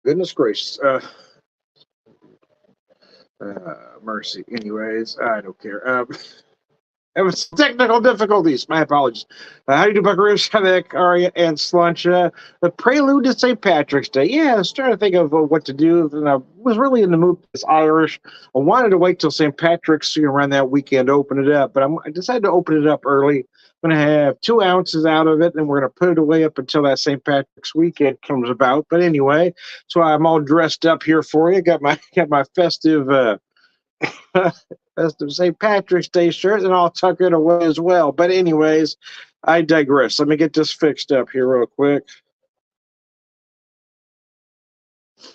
Goodness gracious. Mercy. Anyways, I don't care. It was technical difficulties. My apologies. How do you do, Buckaroos, Havoc, Aria, and Slunch? The Prelude to St. Patrick's Day. Yeah, I was trying to think of what to do, and I was really in the mood for this Irish. I wanted to wait till St. Patrick's, around that weekend to open it up, but I decided to open it up early. I'm going to have 2 ounces out of it, and we're going to put it away up until that St. Patrick's weekend comes about. But anyway, so I'm all dressed up here for you. Got my festive. Festive St. Patrick's Day shirt, and I'll tuck it away as well. But anyways, I digress. Let me get this fixed up here real quick.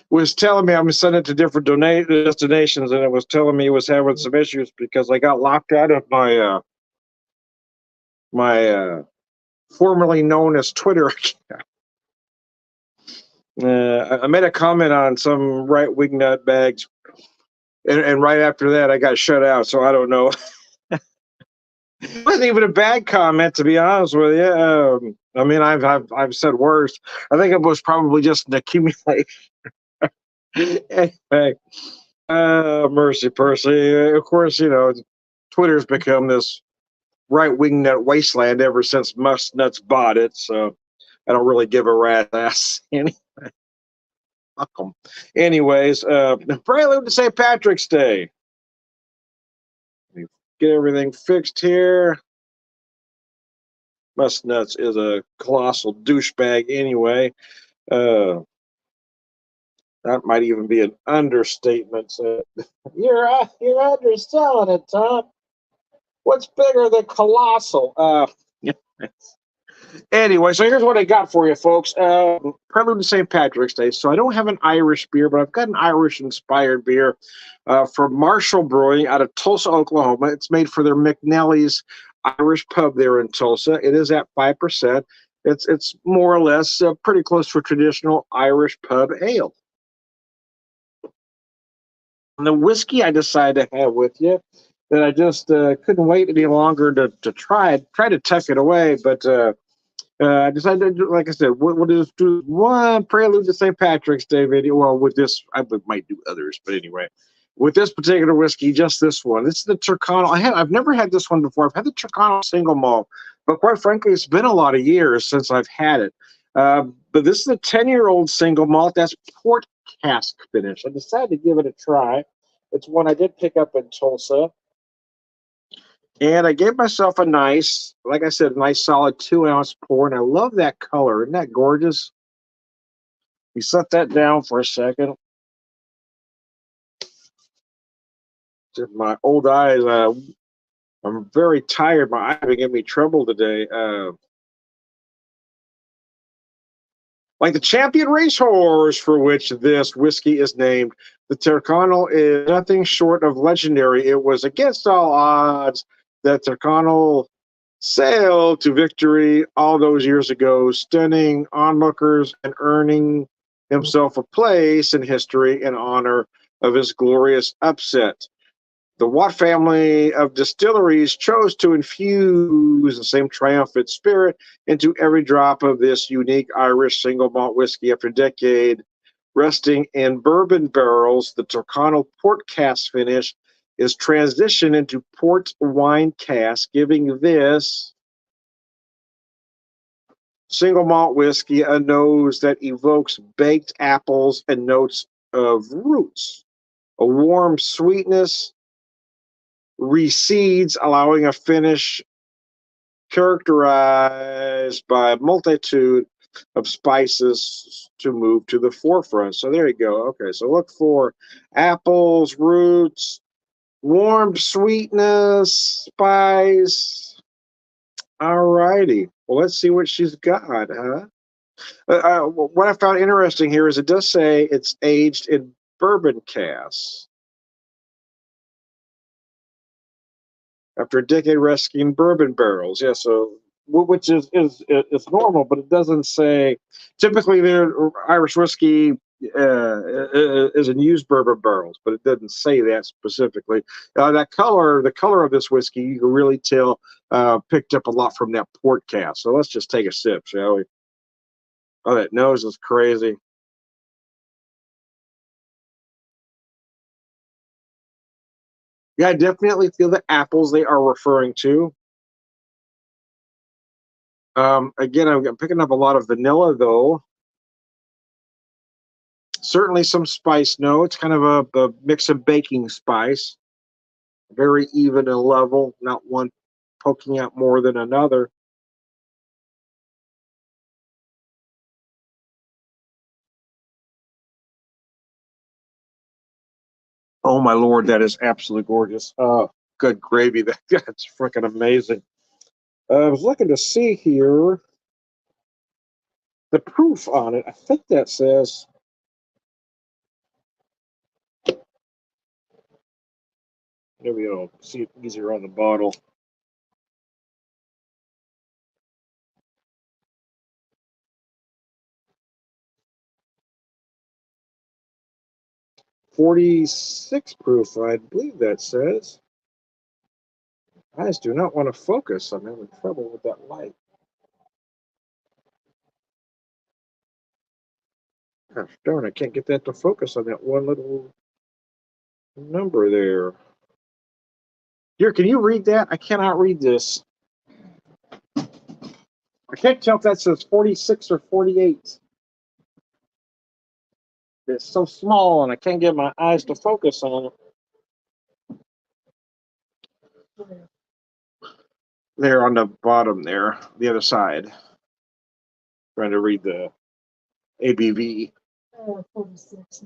Was telling me I'm sending it to different destinations, and it was telling me it was having some issues because I got locked out of my formerly known as Twitter account. I made a comment on some right-wing nutbags, and right after that, I got shut out. So I don't know. It wasn't even a bad comment, to be honest with you. I mean, I've said worse. I think it was probably just an accumulation. Anyway, mercy, Percy. Of course, Twitter's become this right-wing nut wasteland ever since Must Nuts bought it. So I don't really give a rat's ass anyway. Fuck 'em. Anyways, Prelude to St. Patrick's Day. Get everything fixed here. Must Nuts is a colossal douchebag anyway. That might even be an understatement. So, you're underselling it, Tom. What's bigger than colossal? Anyway, so here's what I got for you, folks. Prelude to St. Patrick's Day. So I don't have an Irish beer, but I've got an Irish-inspired beer from Marshall Brewing out of Tulsa, Oklahoma. It's made for their McNally's Irish pub there in Tulsa. It is at 5%. It's more or less pretty close to a traditional Irish pub ale. And the whiskey I decided to have with you that I just couldn't wait any longer to try to tuck it away, but I decided, like I said, we'll just do one Prelude to St. Patrick's Day video. Well, with this, I might do others, but anyway, with this particular whiskey, just this one. This is the Turcano. I've never had this one before. I've had the Turcano single malt, but quite frankly, it's been a lot of years since I've had it. But this is a 10-year-old single malt. That's port cask finish. I decided to give it a try. It's one I did pick up in Tulsa. And I gave myself a nice, like I said, a nice solid 2-ounce pour. And I love that color. Isn't that gorgeous? We set that down for a second. Just my old eyes, I'm very tired. My eyes are giving me trouble today. Like the champion racehorse for which this whiskey is named, the Turcano is nothing short of legendary. It was against all odds that Turcano sailed to victory all those years ago, stunning onlookers and earning himself a place in history in honor of his glorious upset. The Watt family of distilleries chose to infuse the same triumphant spirit into every drop of this unique Irish single malt whiskey. After a decade resting in bourbon barrels, the Turcano port cask finish is transitioned into port wine cask, giving this single malt whiskey a nose that evokes baked apples and notes of roots. A warm sweetness recedes, allowing a finish characterized by a multitude of spices to move to the forefront. So there you go. Okay, so look for apples, roots, warm sweetness, spice. All righty. Well, let's see what she's got, huh? What I found interesting here is it does say it's aged in bourbon casks. After a decade rescuing bourbon barrels. Yeah, so which is normal, but it doesn't say. Typically, their Irish whiskey is in used bourbon barrels, but it doesn't say that specifically. The color of this whiskey, you can really tell picked up a lot from that port cask. So let's just take a sip, shall we? Oh, that nose is crazy. Yeah, I definitely feel the apples they are referring to. Again, I'm picking up a lot of vanilla, though. Certainly some spice notes, kind of a mix of baking spice. Very even and level, not one poking out more than another. Oh my lord, that is absolutely gorgeous. Oh, good gravy. That's freaking amazing. I was looking to see here the proof on it. I think that says, there we go. See it easier on the bottle. 46 proof, I believe that says. Eyes do not want to focus. I'm having trouble with that light. Gosh darn, I can't get that to focus on that one little number there. Here, can you read that? I cannot read this. I can't tell if that says 46 or 48. It's so small and I can't get my eyes to focus on it. There on the bottom there, the other side. Trying to read the ABV.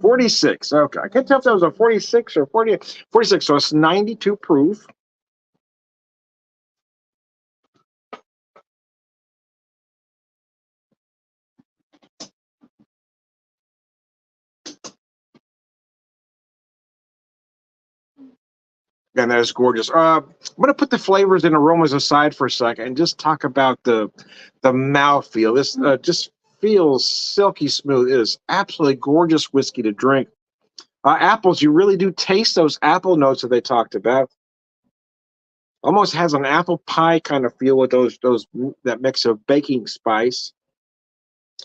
46. Okay. I can't tell if that was a 46 or 40. 46. So it's 92 proof. And that is gorgeous. I'm going to put the flavors and aromas aside for a second and just talk about the mouthfeel. This just feels silky smooth. It is absolutely gorgeous whiskey to drink. Apples, you really do taste those apple notes that they talked about. Almost has an apple pie kind of feel with those that mix of baking spice.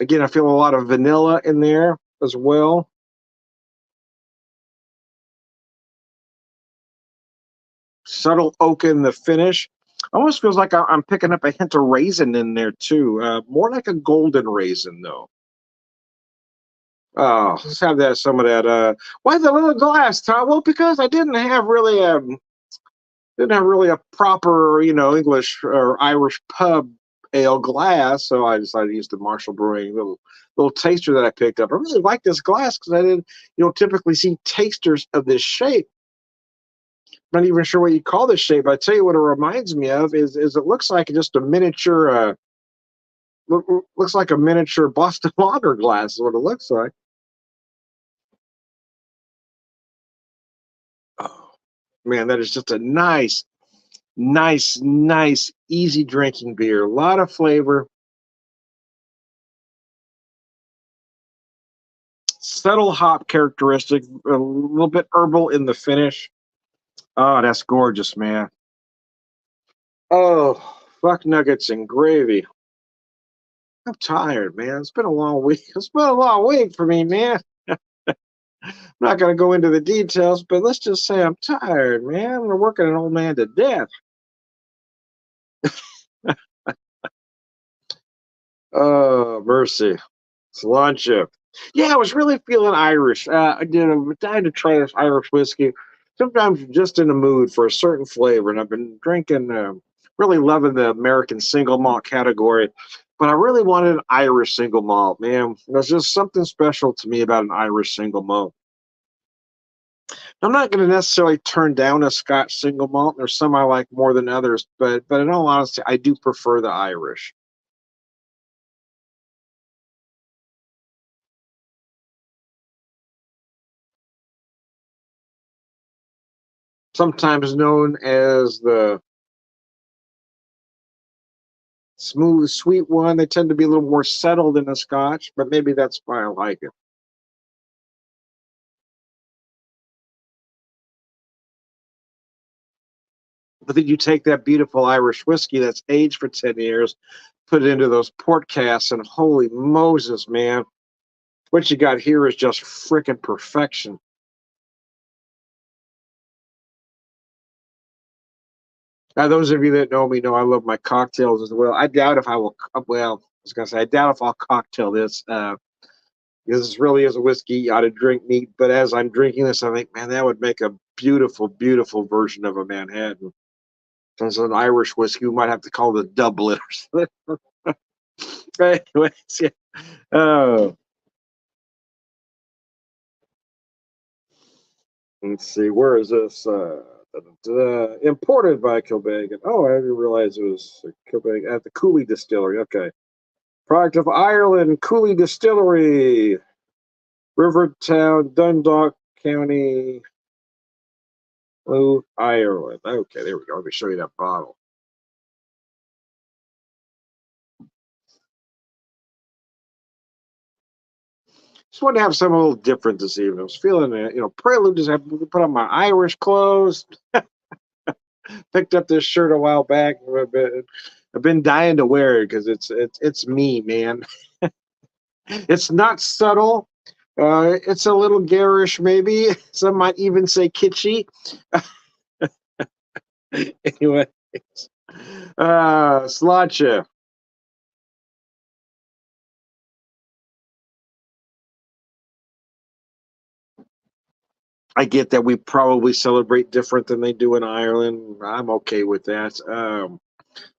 Again, I feel a lot of vanilla in there as well. Subtle oak in the finish. Almost feels like I'm picking up a hint of raisin in there too. More like a golden raisin though. Oh, let's have that some of that. Why the little glass, Tom? Well, because I didn't have really a proper, English or Irish pub ale glass, so I decided to use the Marshall Brewing little taster that I picked up. I really like this glass because I didn't, typically see tasters of this shape. Not even sure what you call this shape. I tell you what it reminds me of is it looks like just a miniature looks like a miniature Boston Lager glass is what it looks like. Oh man, that is just a nice, easy drinking beer. A lot of flavor, subtle hop characteristic, a little bit herbal in the finish. Oh, that's gorgeous, man. Oh, fuck nuggets and gravy. I'm tired, man. It's been a long week. It's been a long week for me, man. I'm not going to go into the details, but let's just say I'm tired, man. I'm working an old man to death. Oh, mercy. Sláinte. Yeah, I was really feeling Irish. I did a dying to try this Irish whiskey. Sometimes you're just in the mood for a certain flavor, and I've been drinking, really loving the American single malt category, but I really wanted an Irish single malt, man. There's just something special to me about an Irish single malt. I'm not going to necessarily turn down a Scotch single malt. There's some I like more than others, but in all honesty, I do prefer the Irish. Sometimes known as the smooth, sweet one. They tend to be a little more settled in a Scotch, but maybe that's why I like it. But then you take that beautiful Irish whiskey that's aged for 10 years, put it into those port casks, and holy Moses, man, what you got here is just freaking perfection. Those of you that know me know I love my cocktails as well. I doubt if I will. Well, I was gonna say I doubt if I'll cocktail this. Because this really is a whiskey you ought to drink neat. But as I'm drinking this, I think, man, that would make a beautiful, beautiful version of a Manhattan. Since it's an Irish whiskey, we might have to call it a doublet or something. Anyways, yeah. Oh, let's see. Where is this? Imported by Kilbeggan. Oh, I didn't realize it was Kilbeggan at the Cooley Distillery. Okay. Product of Ireland, Cooley Distillery, Rivertown, Dundalk County, Ireland. Okay, there we go. Let me show you that bottle. Just wanted to have something a little different this evening. I was feeling it. Prelude just have to put on my Irish clothes. Picked up this shirt a while back. I've been dying to wear it because it's me, man. It's not subtle. It's a little garish, maybe. Some might even say kitschy. Anyway, Slacha. I get that we probably celebrate different than they do in Ireland. I'm okay with that.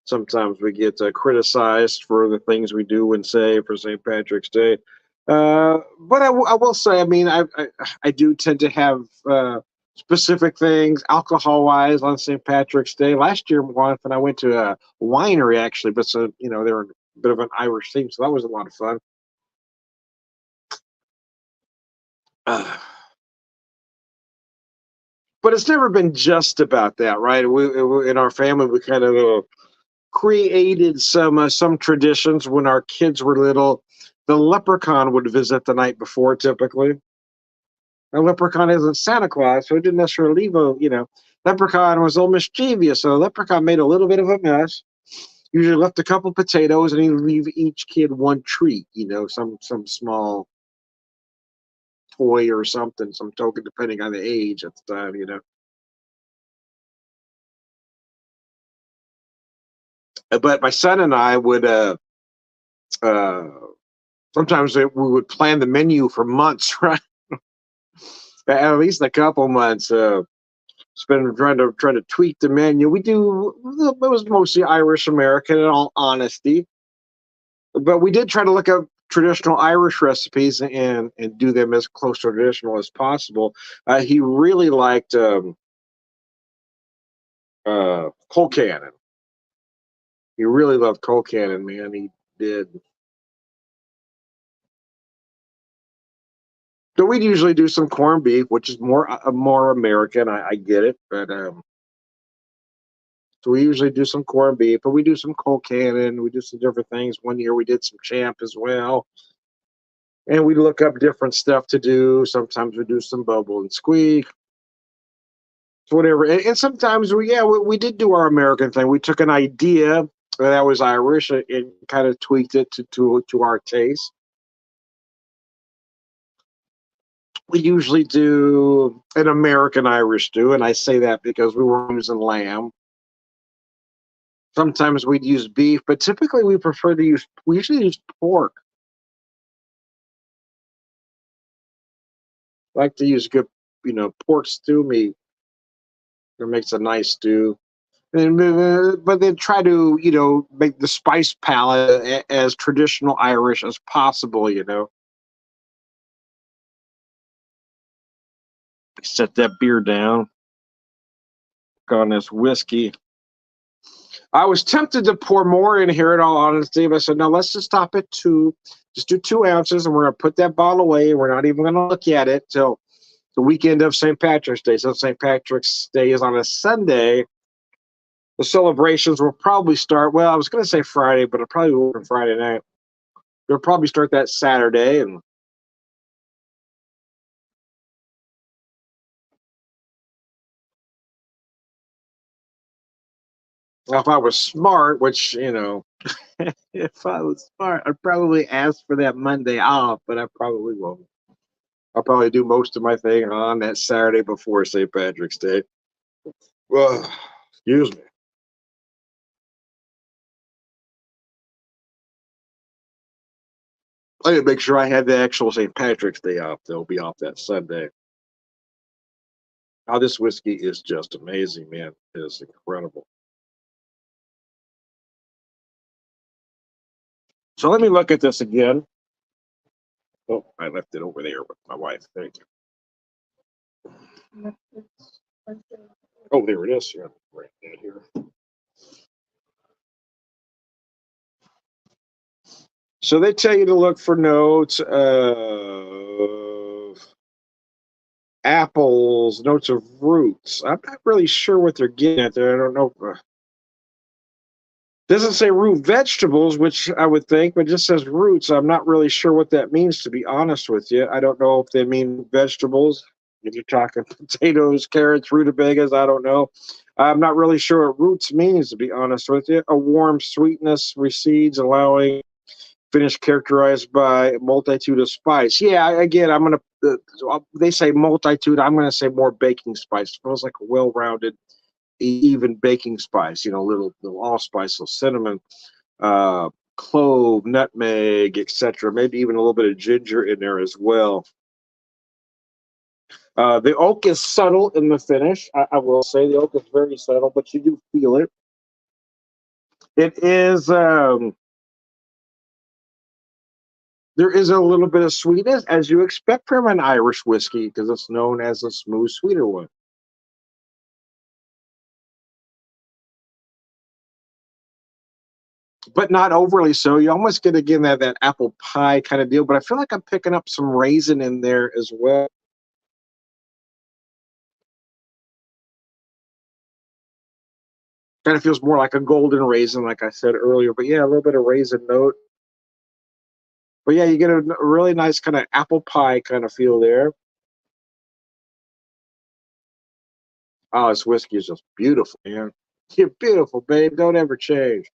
Sometimes we get criticized for the things we do and say for St. Patrick's Day. But I will say, I mean, I do tend to have specific things alcohol wise on St. Patrick's Day. Last year, when I went to a winery, actually, but so, they were a bit of an Irish theme, so that was a lot of fun. Uh, but it's never been just about that, right? In our family, we kind of created some traditions when our kids were little. The leprechaun would visit the night before, typically. A leprechaun isn't Santa Claus, so it didn't necessarily leave leprechaun was a little mischievous, so leprechaun made a little bit of a mess. Usually left a couple potatoes, and he'd leave each kid one treat, some small toy or something, some token, depending on the age at the time. But my son and I would uh, sometimes we would plan the menu for months, right? At least a couple months. Spend trying to tweak the menu. It was mostly Irish American, in all honesty, but we did try to look up traditional Irish recipes and do them as close to traditional as possible. He really liked cold cannon. He really loved cold cannon, man. He did. So we'd usually do some corned beef, which is more American. I get it, but so we usually do some corned beef, but we do some cold cannon. We do some different things. One year we did some champ as well, and we look up different stuff to do. Sometimes we do some bubble and squeak, so whatever. And sometimes we did do our American thing. We took an idea that was Irish and kind of tweaked it to our taste. We usually do an American Irish stew, and I say that because we were using lamb. Sometimes we'd use beef, but typically we usually use pork. I like to use good, pork stew meat. It makes a nice stew. But then try to, make the spice palette as traditional Irish as possible. Set that beer down on this whiskey. I was tempted to pour more in here, in all honesty, but I said, no, let's just stop at two. Just do 2 ounces, and we're going to put that bottle away. We're not even going to look at it till the weekend of St. Patrick's Day. So St. Patrick's Day is on a Sunday. The celebrations will probably start, well, I was going to say Friday, but it probably will be Friday night. They'll probably start that Saturday. And if I was smart, which, if I was smart, I'd probably ask for that Monday off, but I probably won't. I'll probably do most of my thing on that Saturday before St. Patrick's Day. Well, excuse me. I didn't make sure I had the actual St. Patrick's Day off. They'll be off that Sunday. Oh, this whiskey is just amazing, man. It is incredible. So let me look at this again. Oh, I left it over there with my wife. Thank you. Oh, there it is. Yeah, right here. So they tell you to look for notes of apples, notes of roots. I'm not really sure what they're getting at there. I don't know. Doesn't say root vegetables, which I would think, but it just says roots. I'm not really sure what that means, to be honest with you. I don't know if they mean vegetables. If you're talking potatoes, carrots, rutabagas, I don't know. I'm not really sure what roots means, to be honest with you. A warm sweetness recedes, allowing finish characterized by a multitude of spice. Yeah, again, I'm gonna. They say multitude. I'm gonna say more baking spice. It feels like a well-rounded, even baking spice. You know, little allspice, little cinnamon, uh, clove, nutmeg, etc. Maybe even a little bit of ginger in there as well. The oak is subtle in the finish. I will say the oak is very subtle, but you do feel it. It is. There is a little bit of sweetness, as you expect from an Irish whiskey, because it's known as a smooth, sweeter one. But not overly so. You almost get again that apple pie kind of deal. But I feel like I'm picking up some raisin in there as well. Kind of feels more like a golden raisin, like I said earlier. But yeah, a little bit of raisin note. But yeah, you get a really nice kind of apple pie kind of feel there. Oh, this whiskey is just beautiful, man. You're beautiful, babe. Don't ever change.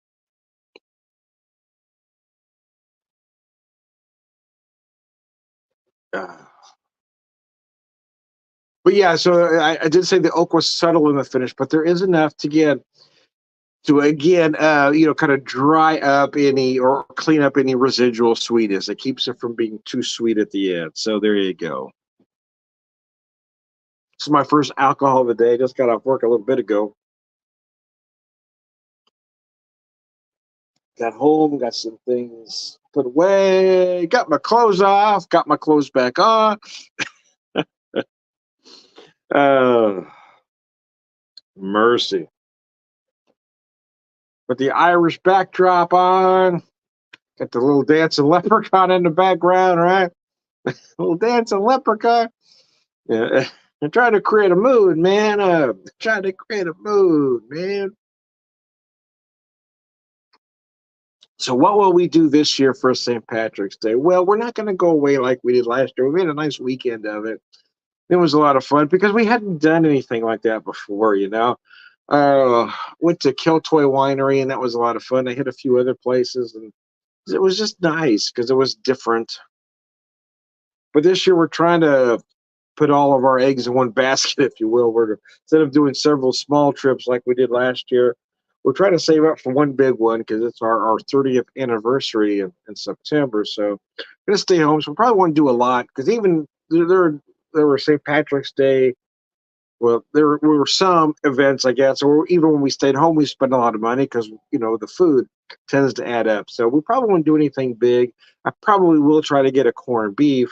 Uh, but yeah, so I did say the oak was subtle in the finish, but there is enough to kind of dry up any or clean up any residual sweetness. It keeps it from being too sweet at the end. So there you go. This is my first alcohol of the day. Just got off work a little bit ago. Got home, got some things put away, got my clothes off, got my clothes back on. Uh, mercy. Put the Irish backdrop on. Got the little dancing leprechaun in the background, right? Little dancing leprechaun. Yeah. I'm trying to create a mood, man. Trying to create a mood, man. So, what will we do this year for St. Patrick's Day? Well, we're not going to go away like we did last year. We made a nice weekend of it. It was a lot of fun because we hadn't done anything like that before, you know. Went to Kiltoy Winery, and that was a lot of fun. I hit a few other places, and it was just nice because it was different. But this year, we're trying to put all of our eggs in one basket, if you will. We're instead of doing several small trips like we did last year, we're trying to save up for one big one because it's our 30th anniversary in September. So we're gonna stay home. So we probably won't do a lot because even there were St. Patrick's Day. Well, there were some events, I guess, or even when we stayed home, we spent a lot of money because the food tends to add up. So we probably won't do anything big. I probably will try to get a corned beef.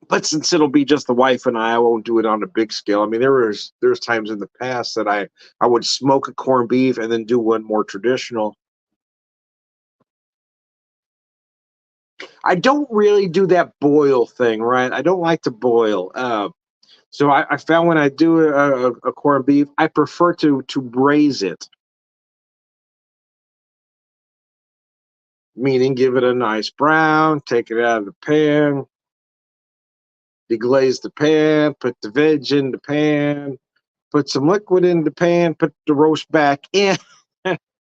But since it'll be just the wife and I won't do it on a big scale. I mean, there's times in the past that I would smoke a corned beef and then do one more traditional. I don't really do that boil thing, right? I don't like to boil. So I found when I do a corned beef, I prefer to braise it, meaning give it a nice brown, take it out of the pan, deglaze the pan, put the veg in the pan, put some liquid in the pan, put the roast back in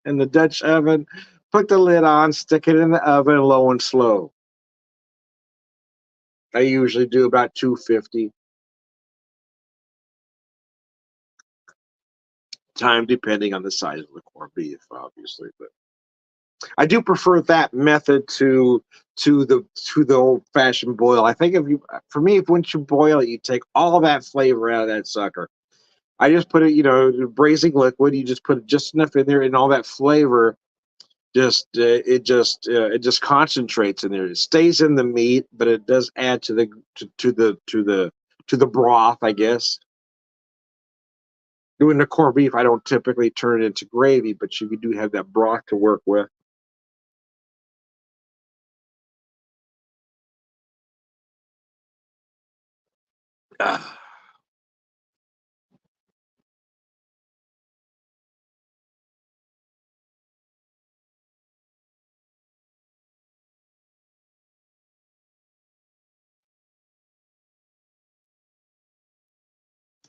in the Dutch oven, put the lid on, stick it in the oven low and slow. I usually do about 250 time depending on the size of the corned beef, obviously. But I do prefer that method to the old fashioned boil. I think if you for me, if once you boil it, you take all that flavor out of that sucker. I just put it, braising liquid. You just put just enough in there, and all that flavor it just concentrates in there. It stays in the meat, but it does add to the broth, I guess. Doing the corned beef, I don't typically turn it into gravy, but you do have that broth to work with. Ah.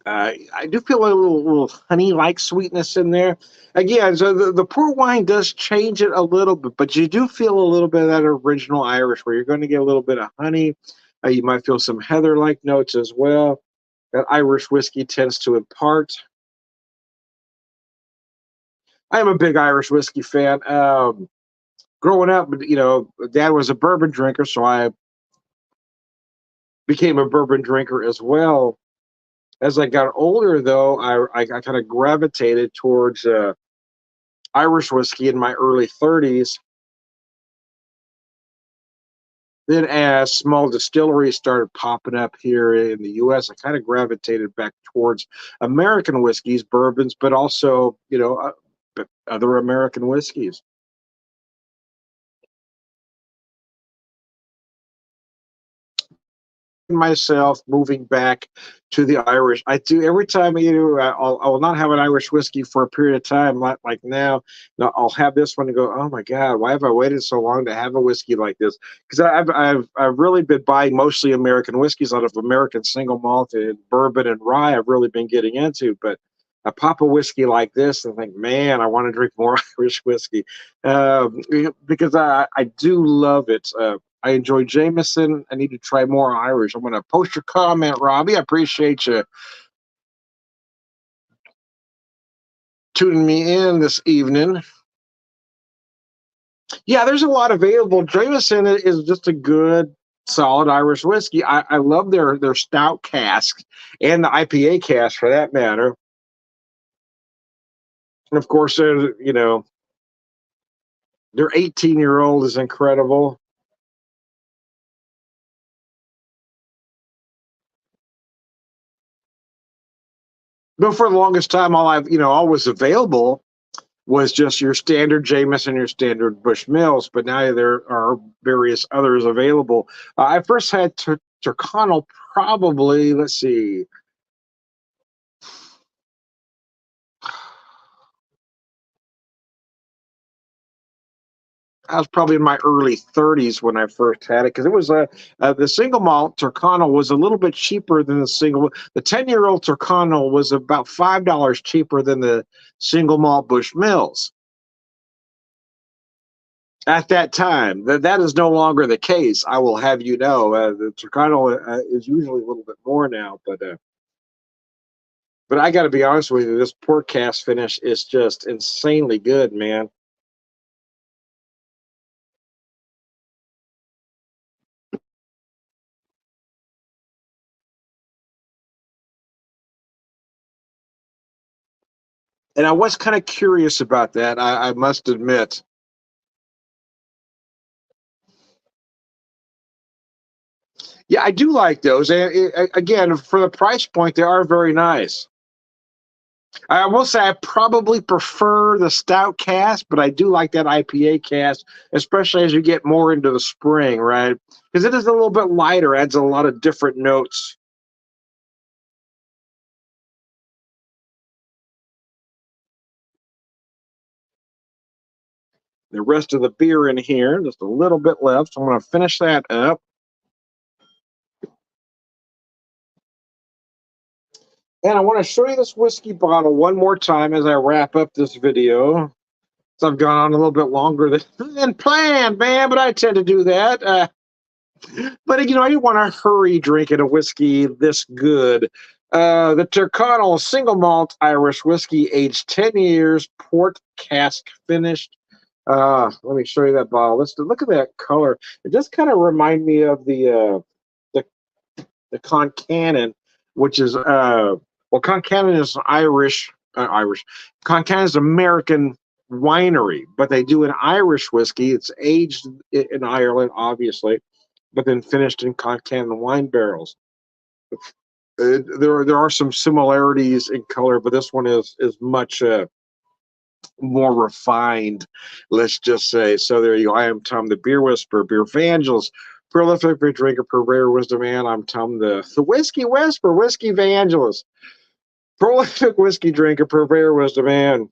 I do feel a little honey-like sweetness in there. Again, so the port wine does change it a little bit, but you do feel a little bit of that original Irish, where you're going to get a little bit of honey. You might feel some heather-like notes as well. That Irish whiskey tends to impart. I am a big Irish whiskey fan. Growing up, Dad was a bourbon drinker, so I became a bourbon drinker as well. As I got older, though, I kind of gravitated towards Irish whiskey in my early 30s. Then, as small distilleries started popping up here in the U.S., I kind of gravitated back towards American whiskeys, bourbons, but also, other American whiskeys. Myself moving back to the Irish. I do every time I will not have an Irish whiskey for a period of time, like now. Now I'll have this one and go, oh my God, why have I waited so long to have a whiskey like this? Because I've really been buying mostly American whiskeys out of American single malt and bourbon and rye. I've really been getting into, but I pop a whiskey like this and think, man, I want to drink more Irish whiskey, because I do love it. I enjoy Jameson. I need to try more Irish. I'm going to post your comment, Robbie. I appreciate you tuning me in this evening. Yeah, there's a lot available. Jameson is just a good, solid Irish whiskey. I love their stout casks and the IPA cask for that matter. And of course, their 18-year-old is incredible. But for the longest time, all was available was just your standard Jameson, your standard Bushmills, but now there are various others available. I first had Turconnell probably, let's see, I was probably in my early 30s when I first had it, because it was the single malt Turconnell was a little bit cheaper than the single. The 10-year-old Turconnell was about $5 cheaper than the single malt Bushmills at that time. That is no longer the case. I will have you know, the Turconnell is usually a little bit more now, but I got to be honest with you, this port cast finish is just insanely good, man. And I was kind of curious about that. I must admit. Yeah, I do like those. And again, for the price point, they are very nice. I will say I probably prefer the stout cast, but I do like that IPA cast, especially as you get more into the spring, right? Because it is a little bit lighter, adds a lot of different notes. The rest of the beer in here, just a little bit left. So I'm going to finish that up. And I want to show you this whiskey bottle one more time as I wrap up this video. So I've gone on a little bit longer than planned, man, but I tend to do that. But I didn't want to hurry drinking a whiskey this good. The Tyrconnell single malt Irish whiskey, aged 10 years, port cask finished. Let me show you that bottle. Let's look at that color. It just kind of remind me of the the Concannon, which is well, Concannon is Irish. Concannon is American winery, but they do an Irish whiskey. It's aged in Ireland, obviously, but then finished in Concannon wine barrels. There are some similarities in color, but this one is much more refined, let's just say. So there you go. I am Tom the Beer Whisperer, Beer Evangelist, prolific beer drinker, purveyor, wisdom man. I'm Tom the Whiskey Whisperer, Whiskey Evangelist, prolific whiskey drinker, purveyor, wisdom man.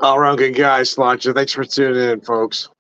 All right, good guys, Slancha. Thanks for tuning in, folks.